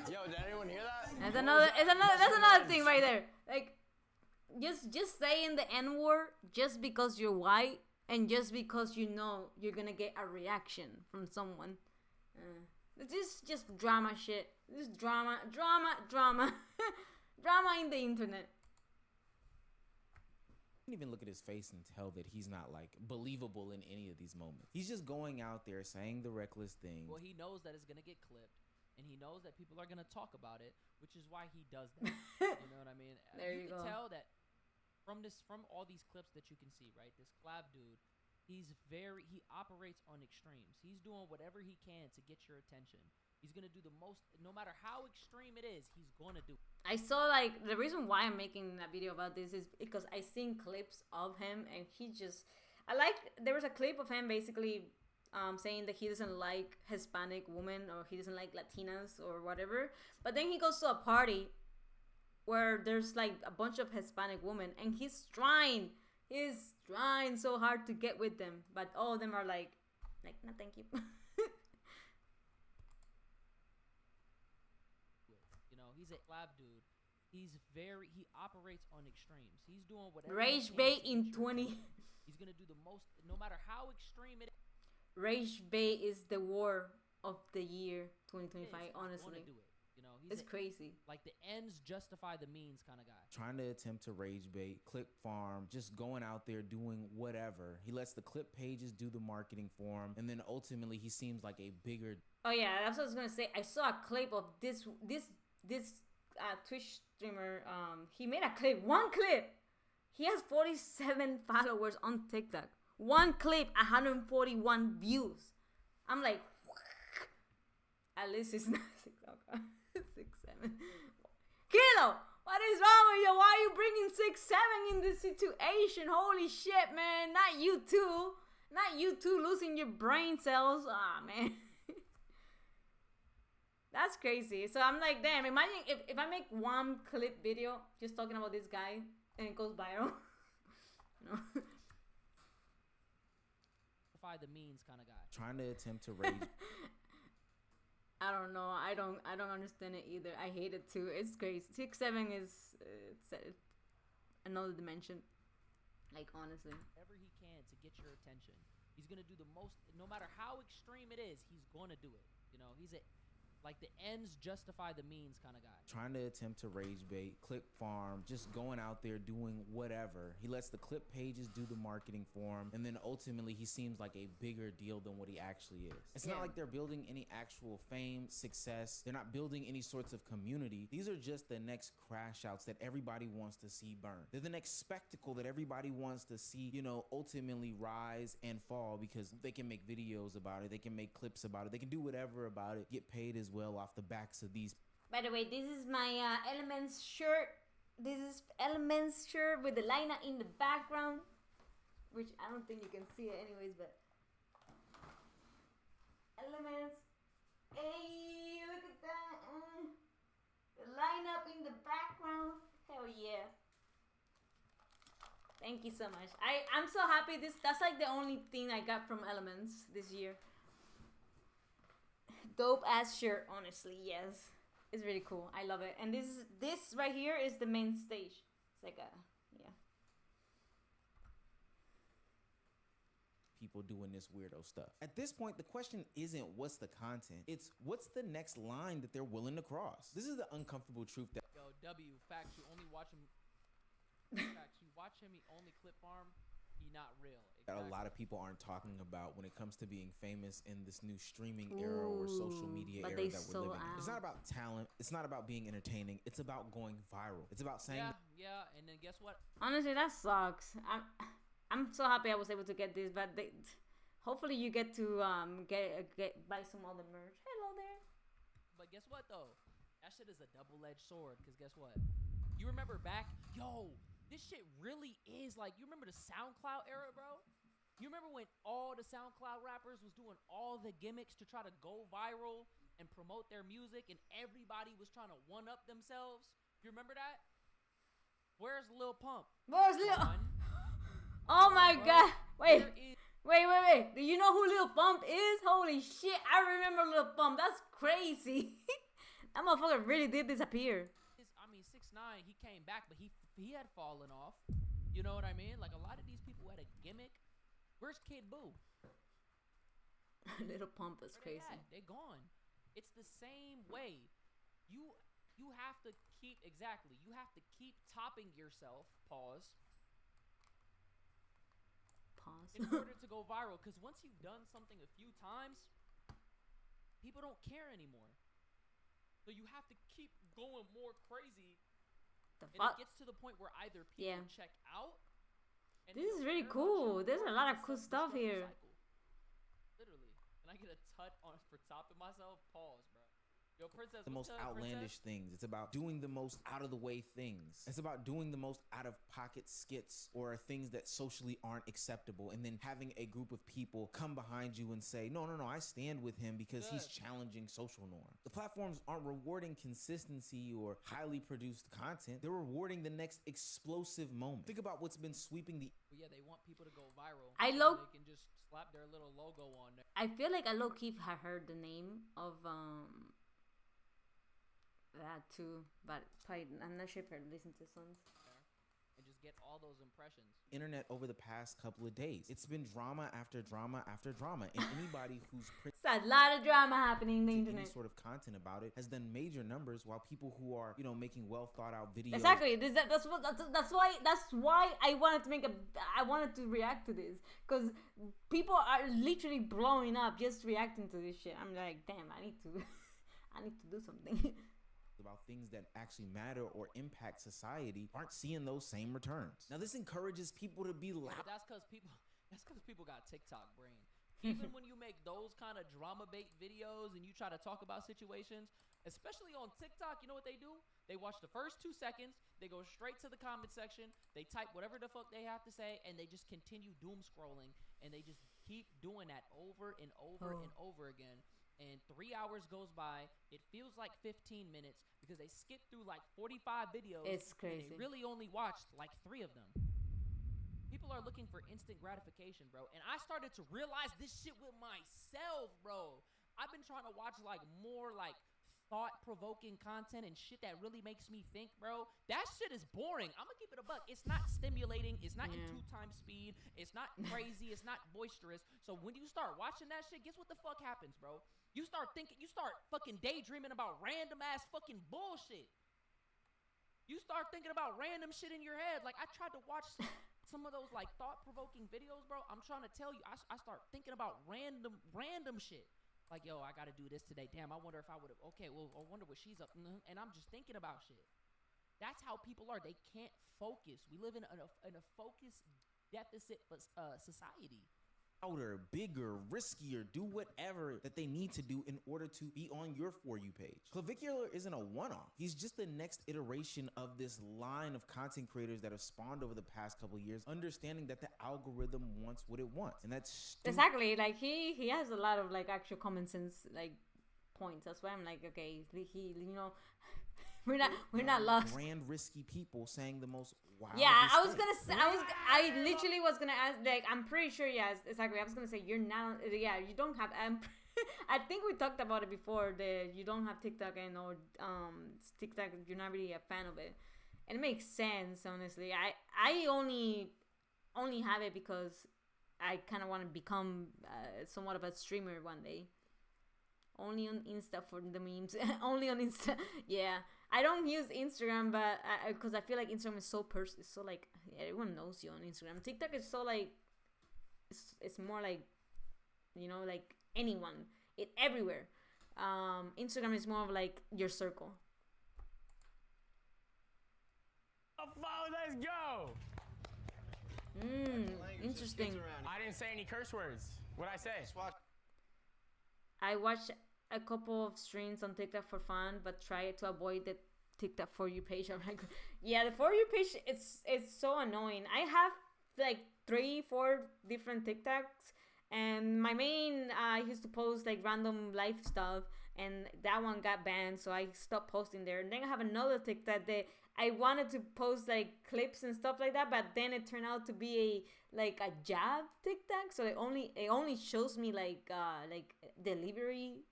S12: Yo, did anyone hear that?
S4: That's another thing right there. Like, just saying the N-word just because you're white and just because you know you're gonna get a reaction from someone. This just drama shit. This drama drama in the internet.
S5: You can even look at his face and tell that he's not like believable in any of these moments. He's just going out there saying the reckless things.
S3: Well, he knows that it's gonna get clipped, and he knows that people are gonna talk about it, which is why he does that. You know what I mean?
S4: There you
S3: can
S4: go.
S3: tell that from all these clips that you can see, right? This Clav dude, he operates on extremes. He's doing whatever he can to get your attention. He's gonna do the most, no matter how extreme it is, he's gonna do it.
S4: I saw, the reason why I'm making a video about this is because I seen clips of him, and there was a clip of him basically saying that he doesn't like Hispanic women, or he doesn't like Latinas or whatever. But then he goes to a party where there's a bunch of Hispanic women, and he's trying so hard to get with them, but all of them are like no, thank you.
S3: You know, he's a lab dude. He operates on extremes. He's doing whatever.
S4: Rage bait in 20.
S3: He's gonna do the most, no matter how extreme it is.
S4: Rage bait is the war of the year 2025. Honestly,
S3: do it. You know,
S4: it's crazy.
S3: Like, the ends justify the means kind of guy.
S5: Trying to attempt to rage bait, clip farm, just going out there doing whatever. He lets the clip pages do the marketing for him, and then ultimately he seems like a bigger.
S4: Oh yeah, that's what I was gonna say. I saw a clip of this Twitch streamer. He made one clip. He has 47 followers on TikTok. One clip, 141 views. I'm like, at least it's not 6, 7. Kilo, What is wrong with you? Why are you bringing 6'7" in this situation? Holy shit, man. Not you too. Not you too losing your brain cells. Ah, man. That's crazy. So I'm like, damn, imagine if I make one clip video just talking about this guy and it goes viral. No.
S3: The means kind of guy.
S5: Trying to attempt to raise.
S4: I don't know. I don't understand it either. I hate it too. It's crazy. 6'7" is it's another dimension. Like, honestly.
S3: Whatever he can to get your attention. He's gonna do the most, no matter how extreme it is. He's gonna do it. You know, he's like the ends justify the means kind of guy.
S5: Trying to attempt to rage bait, clip farm, just going out there doing whatever. He lets the clip pages do the marketing for him, and then ultimately he seems like a bigger deal than what he actually is. It's not like they're building any actual fame, success. They're not building any sorts of community. These are just the next crash outs that everybody wants to see burn. They're the next spectacle that everybody wants to see, you know, ultimately rise and fall because they can make videos about it. They can make clips about it. They can do whatever about it, get paid as well off the backs of these.
S4: By the way, this is my Elements shirt. This is Elements shirt with the lineup in the background, which I don't think you can see it anyways, but Elements. Hey, look at that. The lineup in the background. Hell yeah. Thank you so much. I'm so happy. That's like the only thing I got from Elements this year. Dope ass shirt, honestly. Yes, it's really cool. I love it. And this right here is the main stage. It's like a
S5: people doing this weirdo stuff. At this point, the question isn't what's the content, it's what's the next line that they're willing to cross. This is the uncomfortable truth that
S3: W, facts, you only watch him. Facts, you watch him, he only clip farm. He not real.
S5: That a lot of people aren't talking about when it comes to being famous in this new streaming era or social media era that we're living in. It's not about talent. It's not about being entertaining. It's about going viral. It's about saying
S3: yeah, and then guess what?
S4: Honestly, that sucks. I'm so happy I was able to get this, but hopefully you get to buy some other merch. Hello there.
S3: But guess what though? That shit is a double-edged sword. Cause guess what? You remember back, this shit really is like, you remember the SoundCloud era, bro? You remember when all the SoundCloud rappers was doing all the gimmicks to try to go viral and promote their music and everybody was trying to one-up themselves? You remember that? Where's Lil Pump?
S4: Where's Lil? Oh my god. Wait. Do you know who Lil Pump is? Holy shit. I remember Lil Pump. That's crazy. That motherfucker really did disappear.
S3: 6ix9ine, he came back, but he had fallen off. You know what I mean? Like a lot of these people had a gimmick. Where's Kid Boo?
S4: Little Pump is crazy.
S3: They're gone. It's the same way. You have to keep You have to keep topping yourself. Pause. In order to go viral, because once you've done something a few times, people don't care anymore. So you have to keep going more crazy. And it gets to the point where either people check out. And
S4: this is really cool. There's a lot of cool stuff here.
S3: Literally. And I get a tut for topping myself. Pause, bro. Yo, Princess,
S5: the most outlandish things. It's about doing the most out of the way things. It's about doing the most out of pocket skits or things that socially aren't acceptable, and then having a group of people come behind you and say, no, I stand with him because he's challenging social norms. The platforms aren't rewarding consistency or highly produced content. They're rewarding the next explosive moment. Think about what's been sweeping the...
S3: But yeah, they want people to go viral.
S4: They
S3: can just slap their little logo on there.
S4: I feel like I low-key have heard the name of that too, but probably I'm not sure if I listen to songs.
S3: And just get all those impressions.
S5: Internet over the past couple of days. It's been drama after drama after drama, and anybody who's
S4: it's a lot of drama happening in the internet.
S5: Any sort of content about it has done major numbers, while people who are, making well thought out videos.
S4: Exactly. That's why I wanted to react to this, because people are literally blowing up just reacting to this shit. I'm like, damn, I need to do something.
S5: About things that actually matter or impact society aren't seeing those same returns. Now this encourages people to be loud.
S3: That's because people got TikTok brain. Even when you make those kind of drama bait videos and you try to talk about situations, especially on TikTok, you know what they do? They watch the first 2 seconds, they go straight to the comment section, they type whatever the fuck they have to say, and they just continue doom scrolling, and they just keep doing that over and over and over again. And 3 hours goes by. It feels like 15 minutes because they skip through like 45 videos.
S4: It's crazy.
S3: And they really only watched like 3 of them. People are looking for instant gratification, bro. And I started to realize this shit with myself, bro. I've been trying to watch like more like thought-provoking content and shit that really makes me think, bro. That shit is boring. I'm gonna keep it a buck. It's not stimulating. It's not in 2 times speed. It's not crazy. It's not boisterous. So when you start watching that shit, guess what the fuck happens, bro? You start fucking daydreaming about random ass fucking bullshit. You start thinking about random shit in your head. Like I tried to watch some of those like thought-provoking videos, bro. I'm trying to tell you, I start thinking about random shit. Like, yo, I gotta do this today. Damn, I wonder if I would have. Okay, well, I wonder what she's up. And I'm just thinking about shit. That's how people are. They can't focus. We live in a focus deficit society.
S5: Louder, bigger, riskier, do whatever that they need to do in order to be on your For You page. Clavicular isn't a one-off. He's just the next iteration of this line of content creators that have spawned over the past couple of years, understanding that the algorithm wants what it wants. And that's
S4: exactly, like he has a lot of like actual common sense like points. That's why I'm like, okay, he you know, we're not lost.
S5: Brand risky people saying the most wild.
S4: Yeah, I was gonna say, I literally was gonna ask, like, I'm pretty sure, yes, exactly. I was gonna say, you're not, yeah, you don't have, I think we talked about it before, that you don't have TikTok or TikTok, you're not really a fan of it. And it makes sense, honestly. I only have it because I kind of want to become somewhat of a streamer one day. Only on Insta for the memes. Only on Insta. Yeah. I don't use Instagram, but because I feel like Instagram is so so like everyone knows you on Instagram. TikTok is so like it's more like, you know, like anyone, everywhere. Instagram is more of like your circle.
S17: Let's go.
S4: Interesting.
S17: I didn't say any curse words. What'd I say?
S4: I watched a couple of streams on TikTok for fun, but try to avoid the TikTok For You page. I'm like, yeah, the For You page, it's so annoying. I have like 3-4 different TikToks, and my main I used to post like random life stuff, and that one got banned, so I stopped posting there. And then I have another TikTok that I wanted to post like clips and stuff like that, but then it turned out to be a jab TikTok, so it only shows me like delivery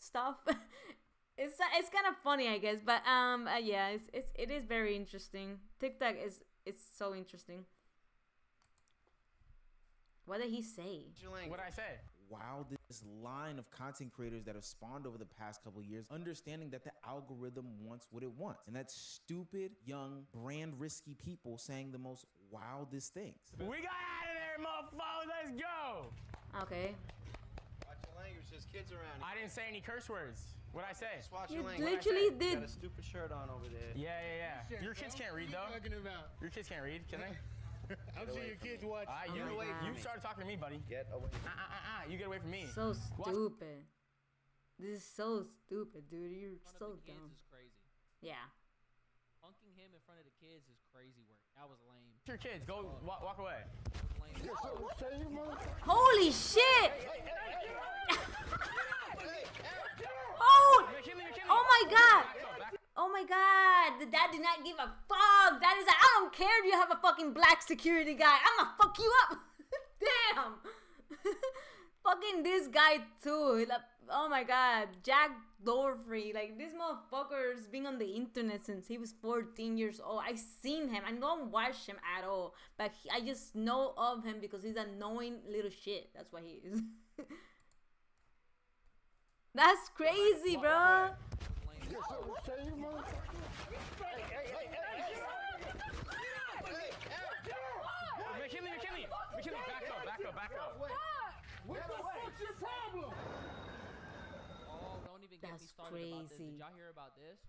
S4: stuff. It's kind of funny, I guess, but yeah, it is very interesting. TikTok is so interesting. What did he say?
S17: What'd I say?
S5: Wow, this line of content creators that have spawned over the past couple of years, understanding that the algorithm wants what it wants. And that's stupid, young, brand risky people saying the most wildest things.
S17: We got out of there, motherfucker. Let's go.
S4: Okay.
S18: Watch your language. There's kids around.
S17: I didn't say any curse words. What'd I say?
S18: Just watch
S4: You
S18: your language.
S4: literally did.
S18: You got a stupid shirt on over there.
S17: Yeah. Your kids can't read, though. Your kids can't read, can they?
S8: I'm sure your kids watch.
S17: You started talking to me, buddy.
S18: Get away.
S17: You get away from me.
S4: So stupid. This is so stupid, dude. You're so dumb.
S3: Kids is crazy.
S4: Yeah.
S3: Punking him in front of the kids is crazy work. That was lame.
S17: Your kids, go walk away.
S4: Holy shit! Oh my god! Oh my god! The dad did not give a fuck. That is, I don't care if you have a fucking black security guy. I'ma fuck you up. Damn. Fucking this guy too. Oh my god, Jack Dorsey. Like, this motherfucker's been on the internet since he was 14 years old. I seen him. I don't watch him at all, but I just know of him because he's annoying little shit. That's what he is. That's crazy, bro.
S17: McKinley, back up.
S8: What the fuck's your problem?
S3: Oh, don't even get me
S4: That's
S3: started about this.
S4: crazy.
S3: Did y'all hear about this?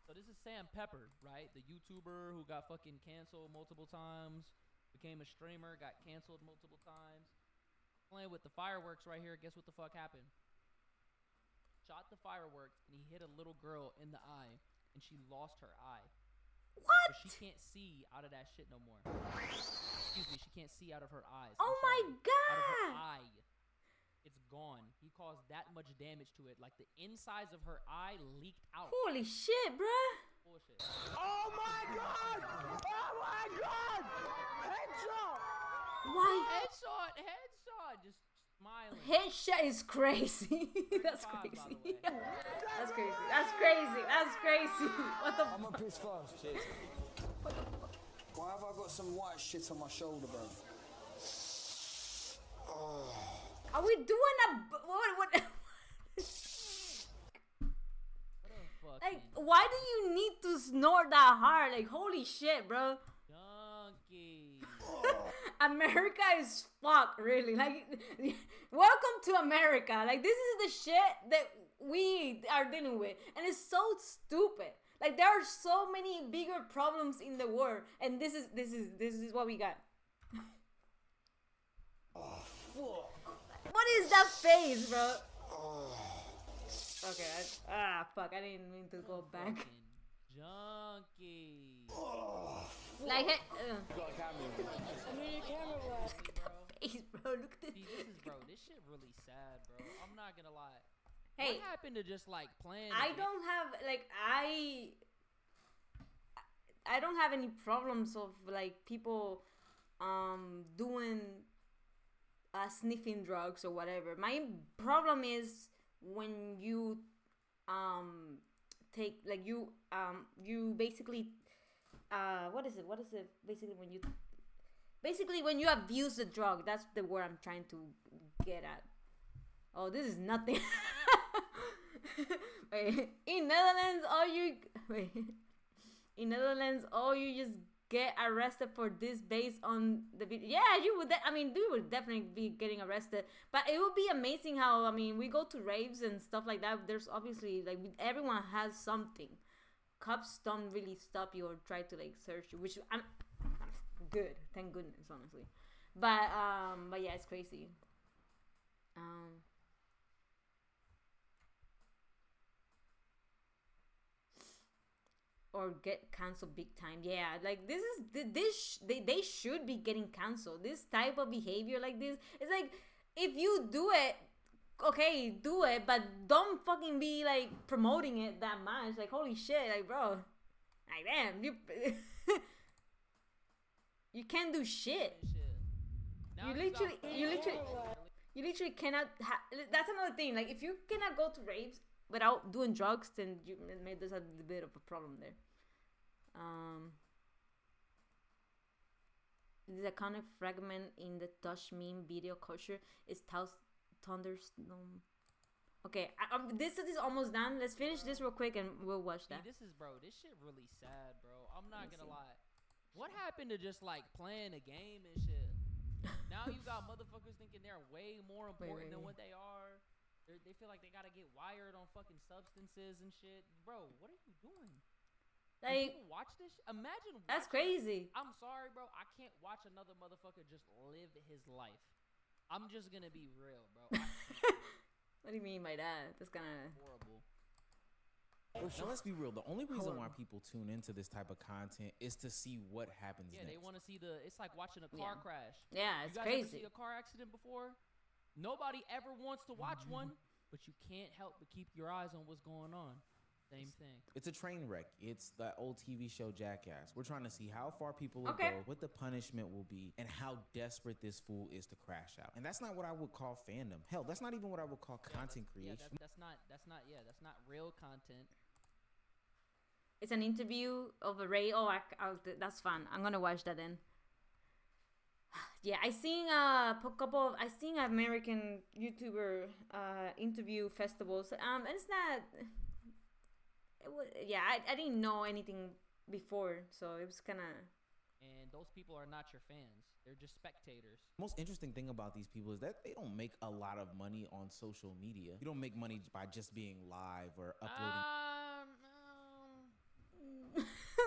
S3: So this is Sam Pepper, right? The YouTuber who got fucking canceled multiple times, became a streamer, got canceled multiple times. playing with the fireworks right here. Guess what the fuck happened? Shot the fireworks and he hit a little girl in the eye and she lost her eye.
S4: What?
S3: So she can't see out of that shit no more. Excuse me, she can't see out of her eyes.
S4: Oh my
S3: Out of her
S4: god!
S3: eye. It's gone. He caused that much damage to it. Like the insides of her eye leaked out.
S4: Holy shit, bruh!
S3: Bullshit.
S8: Oh my god! Oh my god! Headshot!
S4: Why?
S3: Headshot! Just smiling.
S4: Headshot is crazy. That's
S3: 35, by
S4: crazy.
S3: the way.
S4: That's crazy. That's crazy. That's crazy. What the?
S15: I'm a piss fast. Cheers.
S4: What the fuck?
S15: Why have I got some white shit on my shoulder, bro? Oh.
S4: Are we doing a what? Like, why do you need to snort that hard? Like, holy shit, bro.
S3: Donkey.
S4: America is fucked, really. Like, welcome to America. Like, this is the shit that we are dealing with, and it's so stupid. Like, there are so many bigger problems in the world, and this is what we got.
S15: Oh, fuck.
S4: What is that face, bro? Okay, fuck, I didn't mean to go back.
S3: Junkie.
S4: Like,
S8: You got a camera. I mean, your camera right.
S4: Look at the face, bro. Look at
S3: See, this shit really sad, bro. I'm not gonna lie.
S4: Hey,
S3: what happened to just like playing?
S4: I don't have like I don't have any problems of like people doing sniffing drugs or whatever. My problem is when you take like you basically what is it basically when you abuse the drug. That's the word I'm trying to get at. Oh, this is nothing. Wait, in Netherlands all you just get arrested for this based on the video. Yeah, you would. You would definitely be getting arrested. But it would be amazing how we go to raves and stuff like that. There's obviously like everyone has something. Cops don't really stop you or try to like search you, which I'm good. Thank goodness, honestly. But yeah, it's crazy. Or get canceled big time. Yeah, like they should be getting canceled. This type of behavior like this, it's like if you do it, okay, do it, but don't fucking be like promoting it that much. Like, holy shit, like, bro, like, damn, you can't do shit. You literally cannot. That's another thing. Like, if you cannot go to raves without doing drugs, then there's a bit of a problem there. This iconic fragment in the Dutch meme video culture is Thunderstorm. Okay, this is almost done. Let's finish this real quick and we'll watch that.
S3: This shit really sad, bro. I'm not gonna lie. What happened to just like playing a game and shit? Now you got motherfuckers thinking they're way more important than what they are. They feel like they gotta get wired on fucking substances and shit. Bro, what are you doing?
S4: Like,
S3: people watch this? Imagine.
S4: That's crazy.
S3: I'm sorry, bro. I can't watch another motherfucker just live his life. I'm just gonna be real, bro.
S4: What do you mean by that? That's kind of
S3: horrible.
S5: Now let's be real. The only reason why people tune into this type of content is to see what happens next.
S3: They want to see it's like watching a car crash.
S4: Yeah, it's
S3: you guys
S4: crazy.
S3: Ever see a car accident before? Nobody ever wants to watch one, but you can't help but keep your eyes on what's going on. Same thing.
S5: It's a train wreck. It's that old TV show Jackass. We're trying to see how far people will go, what the punishment will be, and how desperate this fool is to crash out. And that's not what I would call fandom. Hell, that's not even what I would call content creation.
S3: That's not real content.
S4: It's an interview of a Ray. Oh, that's fun. I'm gonna watch that then. Yeah, I seen I seen American YouTuber interview festivals. And it's not. I didn't know anything before, so it was kind of.
S3: And those people are not your fans; they're just spectators.
S5: Most interesting thing about these people is that they don't make a lot of money on social media. You don't make money by just being live or uploading.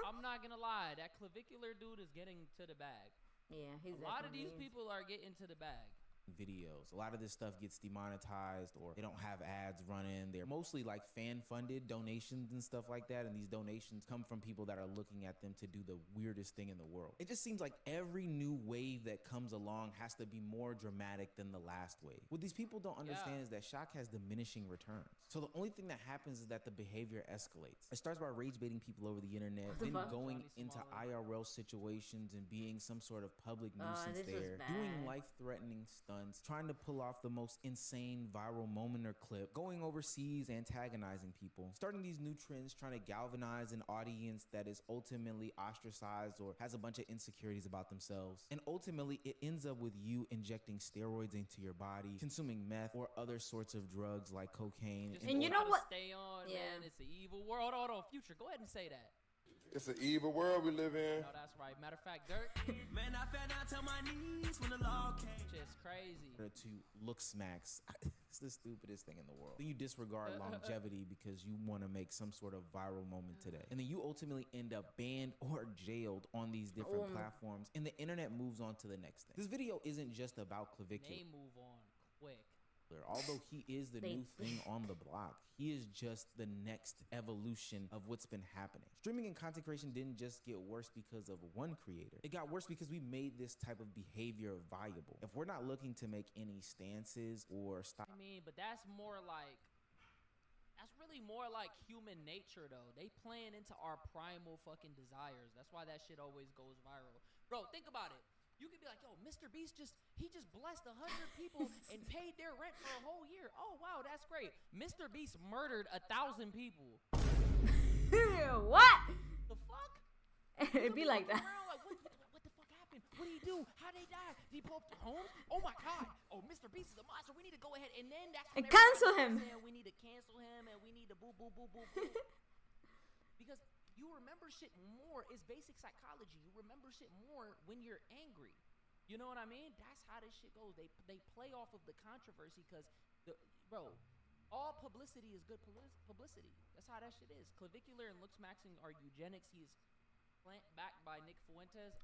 S3: I'm not gonna lie, that Clavicular dude is getting to the bag.
S4: Yeah, he's
S3: a lot of these people are getting to the bag.
S5: videos. A lot of this stuff gets demonetized or they don't have ads running. They're mostly like fan-funded donations and stuff like that, and these donations come from people that are looking at them to do the weirdest thing in the world. It just seems like every new wave that comes along has to be more dramatic than the last wave. What these people don't understand is that shock has diminishing returns. So the only thing that happens is that the behavior escalates. It starts by rage baiting people over the internet, then going into IRL situations and being some sort of public nuisance there, doing life-threatening stunts, trying to pull off the most insane viral moment or clip, going overseas, antagonizing people, starting these new trends, trying to galvanize an audience that is ultimately ostracized or has a bunch of insecurities about themselves. And ultimately, it ends up with you injecting steroids into your body, consuming meth or other sorts of drugs like cocaine.
S3: And you know what? Stay on, man. It's an evil world. Hold on, Future. Go ahead and say that.
S19: It's an evil world we live in.
S3: No, that's right. Matter of fact, Dirk.
S8: Man, I fell down to my knees when the law came.
S3: Just crazy.
S5: To look smacks. It's the stupidest thing in the world. Then you disregard longevity because you want to make some sort of viral moment today. And then you ultimately end up banned or jailed on these different platforms. And the internet moves on to the next thing. This video isn't just about Clavicular.
S3: They move on quick.
S5: Although he is the new thing on the block, he is just the next evolution of what's been happening. Streaming and content creation didn't just get worse because of one creator. It got worse because we made this type of behavior viable. If we're not looking to make any stances or stop.
S3: I mean, but that's really more like human nature, though. They playing into our primal fucking desires. That's why that shit always goes viral. Bro, think about it. You could be like, yo, Mr. Beast just blessed 100 people and paid their rent for a whole year. Oh, wow, that's great. Mr. Beast murdered 1,000 people.
S4: What?
S3: The fuck?
S4: It'd be like that.
S3: Like, what the fuck happened? What did he do? How'd they die? Did he pull up their homes? Oh, my God. Oh, Mr. Beast is a monster. We need to go ahead. And then that's when
S4: cancel him.
S3: We need to cancel him and we need to boo, boo, boo, boo, boo. Because you remember shit more. It's basic psychology. You remember shit more when you're angry. You know what I mean? That's how this shit goes. They play off of the controversy because, all publicity is good publicity. That's how that shit is. Clavicular and looks maxing are eugenics. He is backed by Nick Fuentes.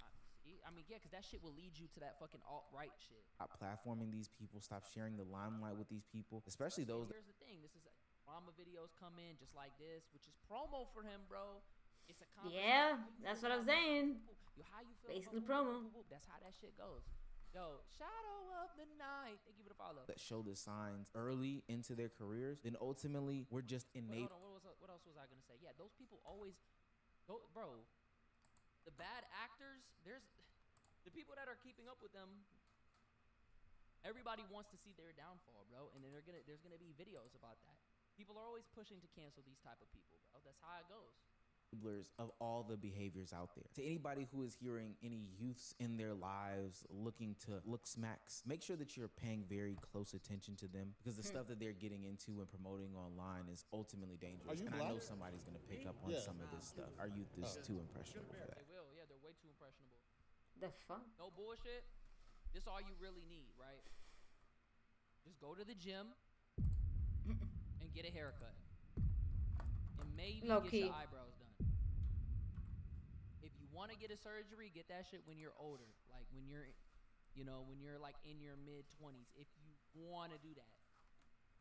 S3: Because that shit will lead you to that fucking alt-right shit.
S5: Stop platforming these people. Stop sharing the limelight with these people, especially those.
S3: Here's the thing. This is drama videos come in just like this, which is promo for him, bro. It's a
S4: that's what I'm saying.
S3: Yo, how you feel?
S4: Basically promo.
S3: That's how that shit goes. Yo, Shadow of the Night. Thank you for the follow.
S5: That show the signs early into their careers, then ultimately we're just innate.
S3: What else was I gonna say? Yeah, those people always, bro. The bad actors. There's the people that are keeping up with them. Everybody wants to see their downfall, bro, and then there's gonna be videos about that. People are always pushing to cancel these type of people, bro. That's how it goes.
S5: Of all the behaviors out there. To anybody who is hearing any youths in their lives looking to look smacks, make sure that you're paying very close attention to them because the stuff that they're getting into and promoting online is ultimately dangerous. And I know somebody's going to pick up on some of this stuff. Our youth is too impressionable for that.
S3: They will, yeah, they're way too impressionable.
S4: The fuck?
S3: No bullshit. This all you really need, right? Just go to the gym and get a haircut. And maybe get your eyebrows done. If you want to get a surgery, get that shit when you're older. Like when you're like in your mid-20s. If you want to do that.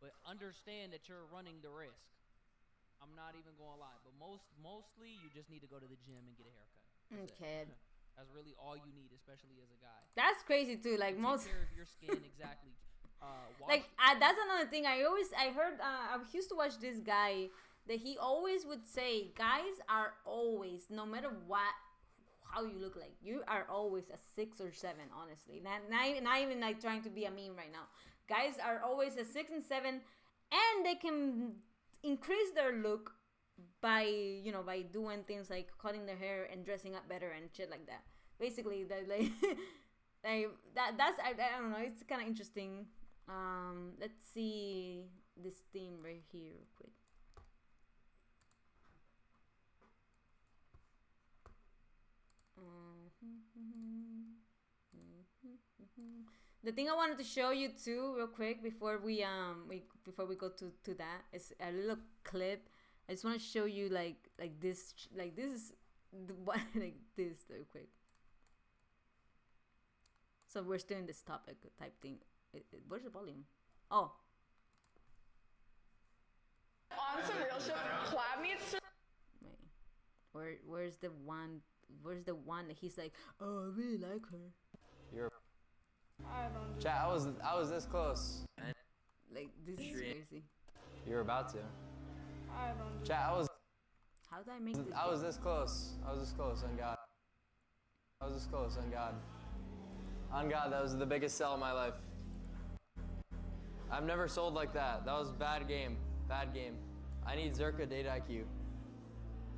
S3: But understand that you're running the risk. I'm not even going to lie. But mostly you just need to go to the gym and get a haircut. That's really all you need, especially as a guy.
S4: That's crazy too. Like
S3: take care of your skin, exactly.
S4: That's another thing. I heard. I used to watch this guy that he always would say, guys are always, no matter how you look like, you are always a 6 or 7. Honestly, not even like trying to be a meme right now. Guys are always a 6 and 7, and they can increase their look by doing things like cutting their hair and dressing up better and shit like that. Basically, that's I don't know. It's kind of interesting. Let's see this theme right here real quick. The thing I wanted to show you too, real quick, before we go to that, is a little clip. I just want to show you like this is what like this real quick. So we're still in this topic type thing. Where's the volume? Oh.
S20: On some real shit, Clav needs to.
S4: Wait. Where's the one? Where's the one that he's like, oh, I really like her.
S12: You're.
S20: I don't.
S12: Chat. I was this close.
S4: Like this is crazy.
S12: You're about to.
S20: I don't.
S12: Chat.
S4: How did I make this?
S12: I was this close. I was this close. On God. I was this close. On God. On God, that was the biggest sell of my life. I've never sold like that. That was bad game. Bad game. I need Zerka data IQ.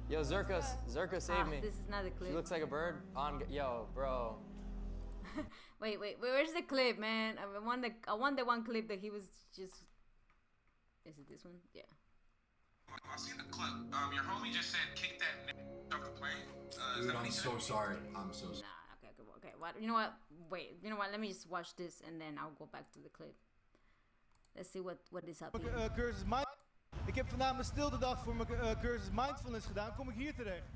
S12: Yo, Zerka saved me.
S4: This is not a clip.
S12: She looks like a bird. Yo, bro.
S4: wait. Where's the clip, man? I want the one clip that he was just. Is it this one? Yeah.
S21: I seen the clip. Your homie just said, "Kick that off the plane."
S22: Dude, I'm so sorry. I'm so sorry.
S4: Nah, okay. What? You know what? Wait. You know what? Let me just watch this and then I'll go back to the clip. Let's see what is up here.
S23: Cursus Mind. Ik heb vandaag mijn stilte dag voor mijn cursus Mindfulness gedaan. Kom ik hier terecht.